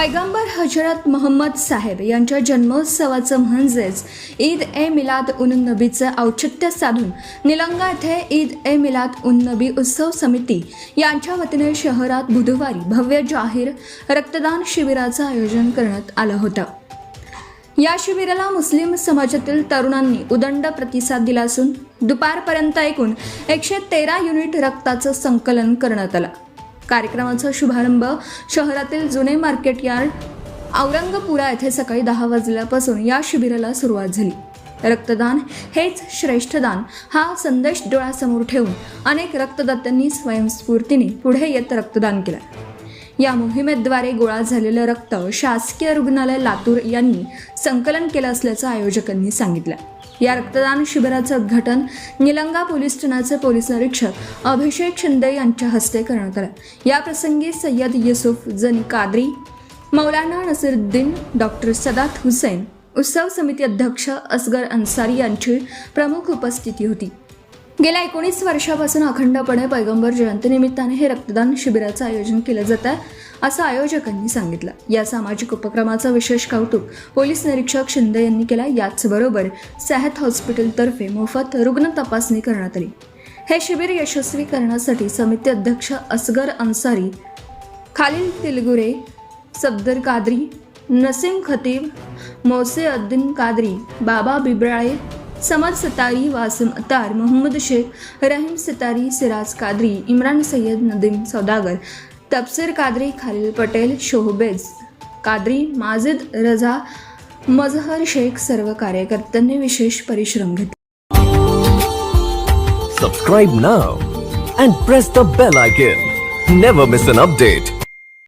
पैगंबर हजरत मोहम्मद साहेब यांच्या जन्मोत्सवाचं म्हणजेच ईद ए मिलाद उन नबीचं औचित्य साधून निलंगा येथे ईद ए मिलाद उन नबी उत्सव समिती यांच्या वतीने शहरात बुधवारी भव्य जाहीर रक्तदान शिबिराचं आयोजन करण्यात आलं होतं। या शिबिराला मुस्लिम समाजातील तरुणांनी उदंड प्रतिसाद दिला असून दुपारपर्यंत एकूण 113 युनिट रक्ताचं संकलन करण्यात आलं। कार्यक्रमाचा शुभारंभ शहरातील जुने मार्केट यार्ड औरंगपुरा येथे सकाळी 10 वाजल्यापासून या शिबिराला सुरुवात झाली। रक्तदान हेच श्रेष्ठ दान हा संदेश डोळ्यासमोर ठेवून अनेक रक्तदात्यांनी स्वयंस्फूर्तीने पुढे येत रक्तदान केलं। या मोहिमेद्वारे गोळा झालेलं रक्त शासकीय रुग्णालय लातूर यांनी संकलन केलं असल्याचं आयोजकांनी सांगितलं। या रक्तदान शिबिराचं उद्घाटन निलंगा पोलीस ठाण्याचे पोलीस निरीक्षक अभिषेक शिंदे यांच्या हस्ते करण्यात आलं। या प्रसंगी सय्यद युसुफ जनी कादरी, मौलाना नसीरुद्दीन, डॉक्टर सदात हुसैन, उत्सव समिती अध्यक्ष असगर अन्सारी यांची प्रमुख उपस्थिती होती। गेल्या 19 वर्षापासून अखंडपणे पैगंबर जयंतीनिमित्ताने हे रक्तदान शिबिराचं आयोजन केलं जात आहे असं आयोजकांनी सांगितलं। या सामाजिक उपक्रमाचं विशेष कौतुक पोलीस निरीक्षक शिंदे यांनी केलं। याचबरोबर सेहत हॉस्पिटलतर्फे मोफत रुग्ण तपासणी करण्यात आली। हे शिबिर यशस्वी करण्यासाठी समिती अध्यक्ष असगर अन्सारी, खालील तिलगुरे, सफदर कादरी, नसीम खतीब, मोसेउद्दीन कादरी, बाबा बिबराळे, समद सतारी, वासिम अतार, मोहम्मद शेख, रहीम सितारी, सिराज कादरी, इम्रान सय्यद, नदीम सौदागर, तबसीर कादरी, खालील पटेल, शोहबेज कादरी, माजिद रजा, मजहर शेख सर्व कार्यकर्त्यांनी विशेष परिश्रम घेतले। Subscribe now and press the bell icon. Never miss an update.